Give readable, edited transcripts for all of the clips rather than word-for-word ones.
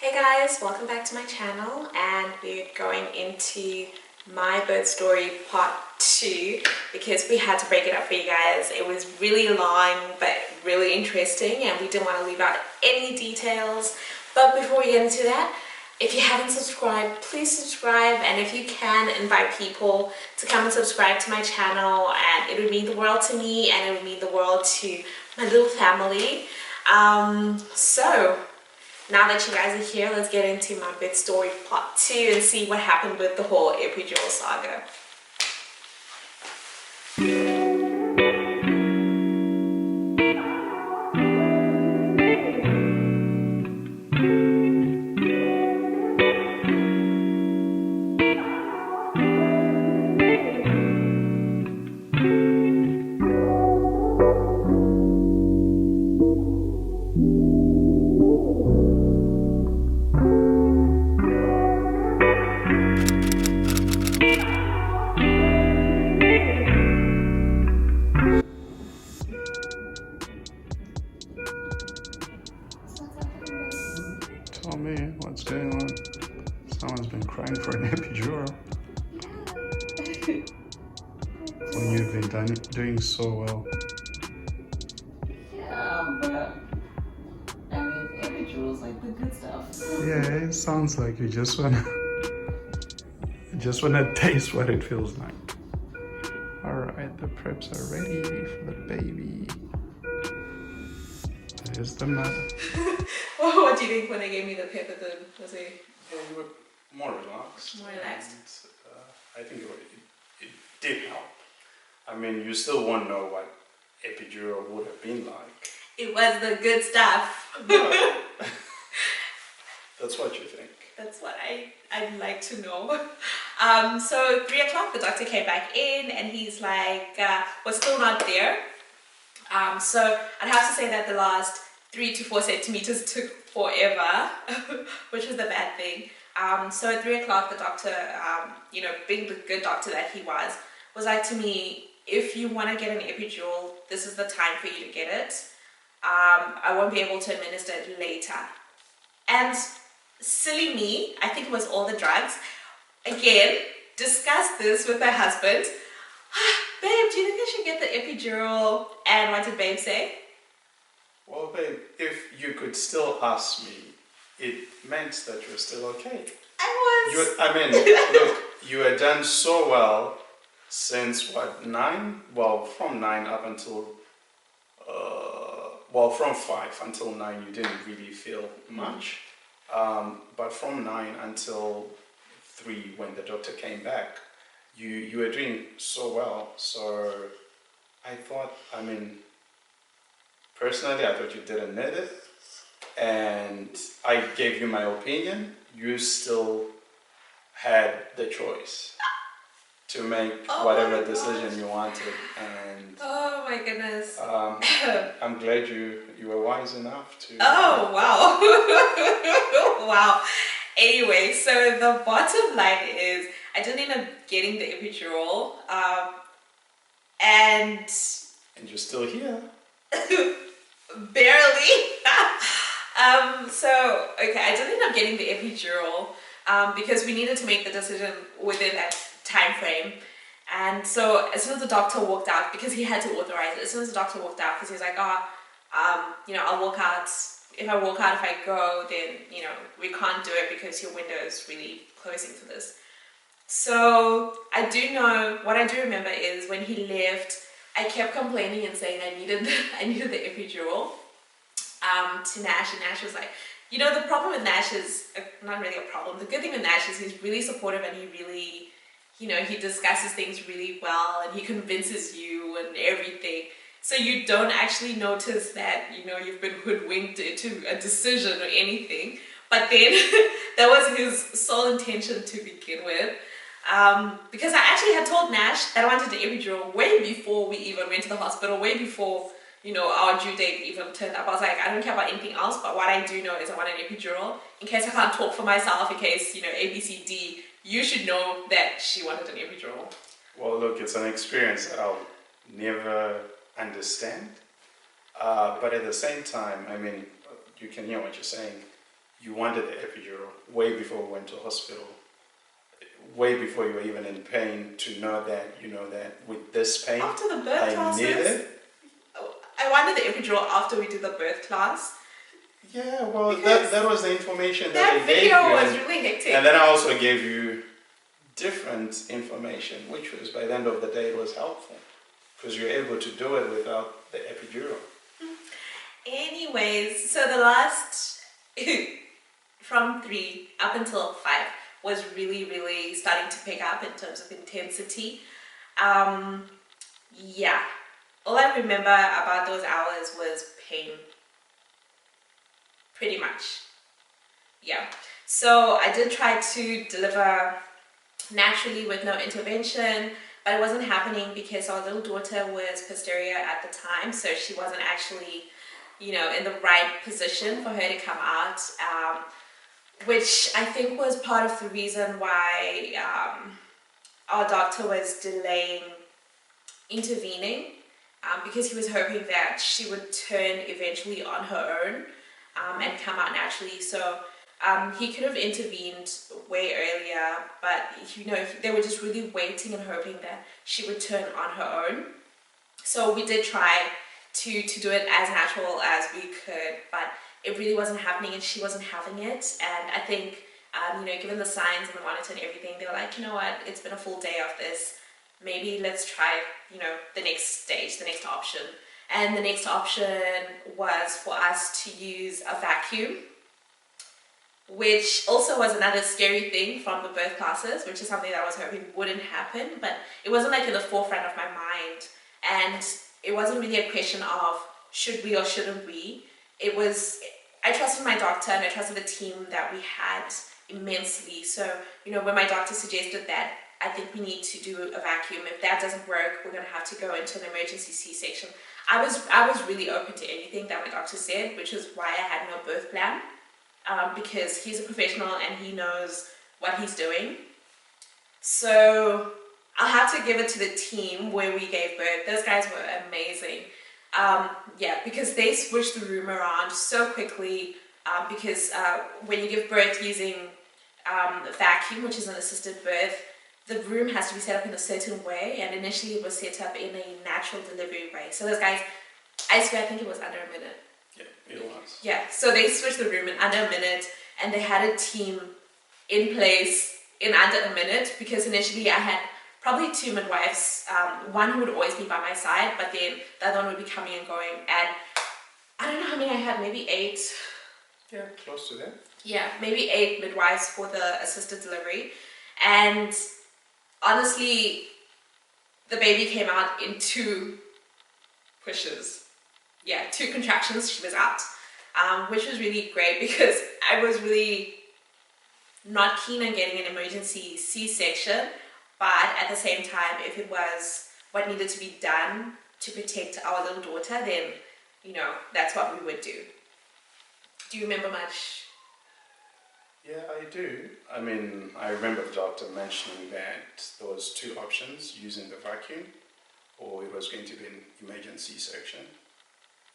Hey guys, welcome back to my channel, and we're going into my birth story part 2 because we had to break it up for you guys. It was really long but really interesting and we didn't want to leave out any details. But before we get into that, if you haven't subscribed, please subscribe, and if you can, invite people to come and subscribe to my channel, and it would mean the world to me and it would mean the world to my little family. So now that you guys are here, let's get into my birth story part 2 and see what happened with the whole epidural saga. Tell me what's going on. Someone's been crying for an epidural. When you've been doing so well. Yeah, but I mean, epidural's like the good stuff. Yeah, it sounds like you just wanna taste what it feels like. Alright, the preps are ready for the baby. There's the mother. What do you think when they gave me the pepper? Was it? Yeah, you were more relaxed. More relaxed. And, I think it did help. I mean, you still won't know what epidural would have been like. It was the good stuff. No. That's what you think. That's what I'd like to know. So 3 o'clock, the doctor came back in and he's like, we're still not there. So I'd have to say that the last 3 to 4 centimeters took forever, which was the bad thing. So at 3 o'clock, the doctor, being the good doctor that he was like to me, if you want to get an epidural, this is the time for you to get it. I won't be able to administer it later. And silly me, I think it was all the drugs, again, discussed this with my husband. Babe, do you think I should get the epidural? And what did babe say? Well, babe, if you could still ask me, it meant that you're still okay. Look, you had done so well since what, 9? Well, from 9 up until, from 5 until 9, you didn't really feel much. But from 9 until 3, when the doctor came back, you were doing so well. So I thought, personally, I thought you didn't need it. And I gave you my opinion. You still had the choice to make whatever decision you wanted. And oh my goodness. I'm glad you were wise enough to. Oh, wow. Wow. Anyway, so the bottom line is I didn't end up getting the epidural. And you're still here. Barely. I didn't end up getting the epidural because we needed to make the decision within that time frame. And so as soon as the doctor walked out, because he had to authorize it, as soon as the doctor walked out, because he was like, I'll walk out. If I walk out, if I go, then, we can't do it because your window is really closing for this. So what I do remember is when he left, I kept complaining and saying I needed the epidural to Nash, and Nash was like, the problem with Nash is not really a problem. The good thing with Nash is he's really supportive and he really, he discusses things really well and he convinces you and everything. So you don't actually notice that, you've been hoodwinked into a decision or anything. But then that was his sole intention to begin with. Because I actually had told Nash that I wanted the epidural way before we even went to the hospital, way before, our due date even turned up. I was like, I don't care about anything else, but what I do know is I want an epidural. In case I can't talk for myself, in case, A, B, C, D, you should know that she wanted an epidural. Well, look, it's an experience that I'll never understand. But at the same time, you can hear what you're saying. you wanted the epidural way before we went to hospital, way before you were even in pain, to know that, that with this pain, After the birth I classes, need it. I wanted the epidural after we did the birth class. Yeah, well, Because that was the information that I gave video you. was really hectic. And then I also gave you different information, which was, by the end of the day, it was helpful. Because you're able to do it without the epidural. Anyways, so the last, from 3 up until 5, was really, really starting to pick up in terms of intensity. Yeah. All I remember about those hours was pain. Pretty much. Yeah. So I did try to deliver naturally with no intervention, but it wasn't happening because our little daughter was posterior at the time, so she wasn't actually, in the right position for her to come out, which I think was part of the reason why our doctor was delaying intervening, because he was hoping that she would turn eventually on her own and come out naturally. So he could have intervened way earlier, but they were just really waiting and hoping that she would turn on her own. So we did try to do it as natural as we could, but it really wasn't happening and she wasn't having it. And I think, given the signs and the monitor and everything, they were like, you know what, it's been a full day of this. Maybe let's try, the next stage, the next option. And the next option was for us to use a vacuum, which also was another scary thing from the birth classes, which is something that I was hoping wouldn't happen, but it wasn't like in the forefront of my mind. And it wasn't really a question of should we or shouldn't we. It was, I trusted my doctor and I trusted the team that we had immensely. So, when my doctor suggested that, I think we need to do a vacuum. If that doesn't work, we're going to have to go into an emergency C-section. I was really open to anything that my doctor said, which is why I had no birth plan, because he's a professional and he knows what he's doing. So I'll have to give it to the team where we gave birth. Those guys were amazing. Because they switched the room around so quickly, because when you give birth using the vacuum, which is an assisted birth, the room has to be set up in a certain way, and initially it was set up in a natural delivery way. So those guys, I swear, I think it was under a minute. Yeah, it was. Yeah, so they switched the room in under a minute, and they had a team in place in under a minute, because initially I had probably 2 midwives, one who would always be by my side, but then the other one would be coming and going, and I don't know how many I had, maybe 8. Yeah, close to that. Yeah, maybe 8 midwives for the assisted delivery. And honestly, the baby came out in 2 pushes. Yeah, 2 contractions, she was out. Which was really great because I was really not keen on getting an emergency C-section, but at the same time, if it was what needed to be done to protect our little daughter, then, that's what we would do. Do you remember much? Yeah, I do. I mean, I remember the doctor mentioning that there was 2 options, using the vacuum, or it was going to be an emergency section.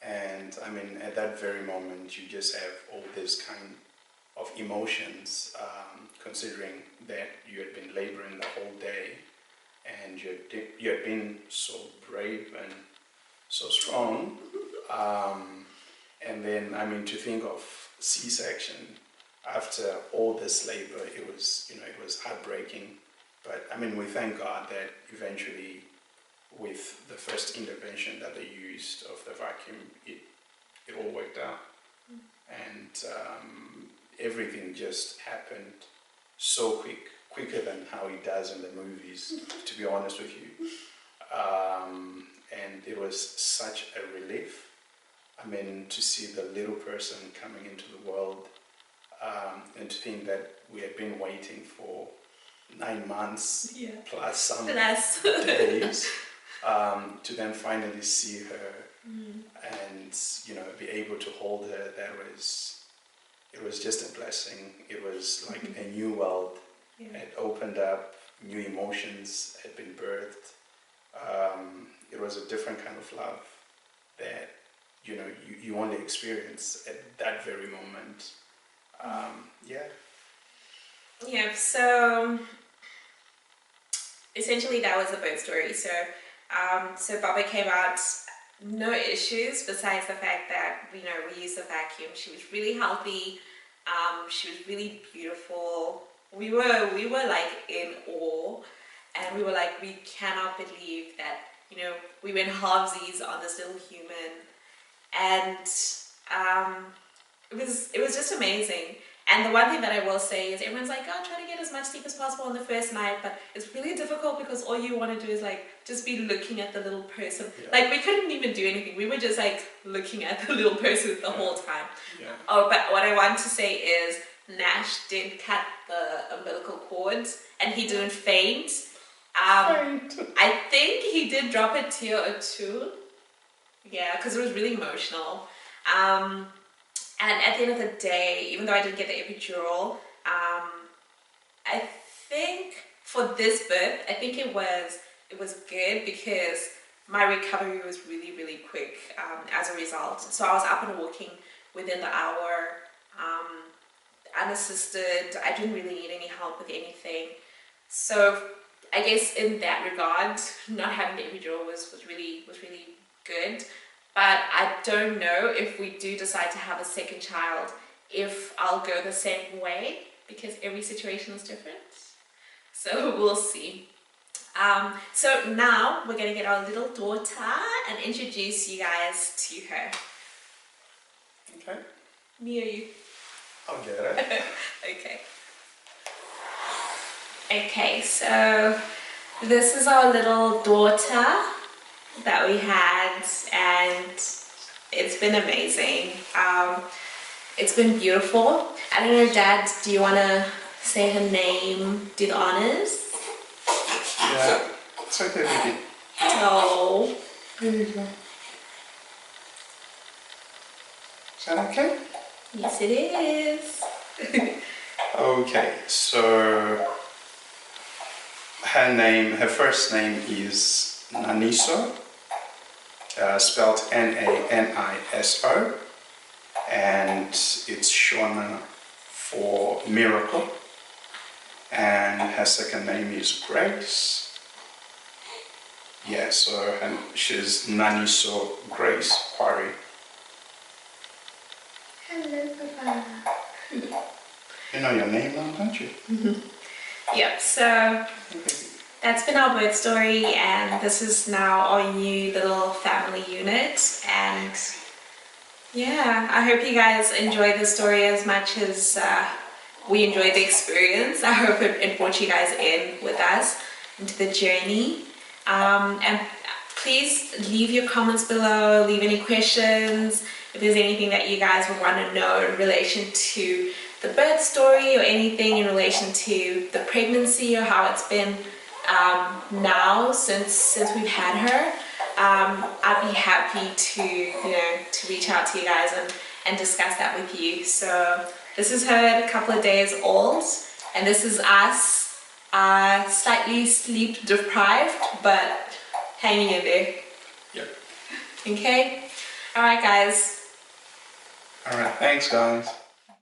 And I mean, at that very moment, you just have all this kind of emotions, considering that you had been laboring the whole day, and you had been so brave and so strong. And then, I mean, to think of C-section after all this labor, it was heartbreaking. But I mean, we thank God that eventually, with the first intervention that they used of the vacuum, it all worked out. And everything just happened so quicker than how it does in the movies, to be honest with you. And it was such a relief. I mean, to see the little person coming into the world, and to think that we had been waiting for 9 months plus some days, to then finally see her and be able to hold her. It was just a blessing. It was like a new world had opened up, new emotions had been birthed. It was a different kind of love that you only experience at that very moment. Yeah. Yeah, so essentially that was the birth story. So Baba came out, no issues besides the fact that, you know, we used the vacuum. She was really healthy. She was really beautiful. We were like in awe, and we were like, we cannot believe that, you know, we went halvesies on this little human, and it was just amazing. And the one thing that I will say is everyone's like, oh, try to get as much sleep as possible on the first night, but it's really difficult because all you want to do is like just be looking at the little person. Yeah. Like we couldn't even do anything. We were just like looking at the little person the whole time. Yeah. Oh, but what I want to say is Nash did cut the umbilical cord and he didn't faint. I think he did drop a tear or two. Yeah, because it was really emotional. And at the end of the day, even though I didn't get the epidural, I think for this birth, I think it was good because my recovery was really, really quick as a result. So I was up and walking within the hour, unassisted. I didn't really need any help with anything. So I guess in that regard, not having the epidural was really good. But I don't know if we do decide to have a second child, if I'll go the same way, because every situation is different. So we'll see. So now we're going to get our little daughter and introduce you guys to her. Okay. Me or you? I'll get it. Okay. Okay, so this is our little daughter that we had, and it's been amazing. It's been beautiful. I don't know, Dad, do you want to say her name, do the honors? Yeah, it's okay, baby. Oh. There you go. Is that okay? Yes, it is. Okay, so her first name is Naniso, spelled Naniso, and it's Shona for miracle. And her second name is Grace. Yeah, so she's Naniso Grace Quarry. Hello, Papa. You know your name now, don't you? Yep, so that's been our birth story, and this is now our new little family unit. And yeah, I hope you guys enjoy the story as much as we enjoyed the experience. I hope it brought you guys in with us into the journey. And please leave your comments below, leave any questions. If there's anything that you guys would want to know in relation to the birth story or anything in relation to the pregnancy or how it's been now since we've had her, I'd be happy to reach out to you guys and discuss that with you. So this is her a couple of days old, and this is us, slightly sleep deprived, but hanging in there. Yep. Okay? Alright guys. Alright, thanks guys.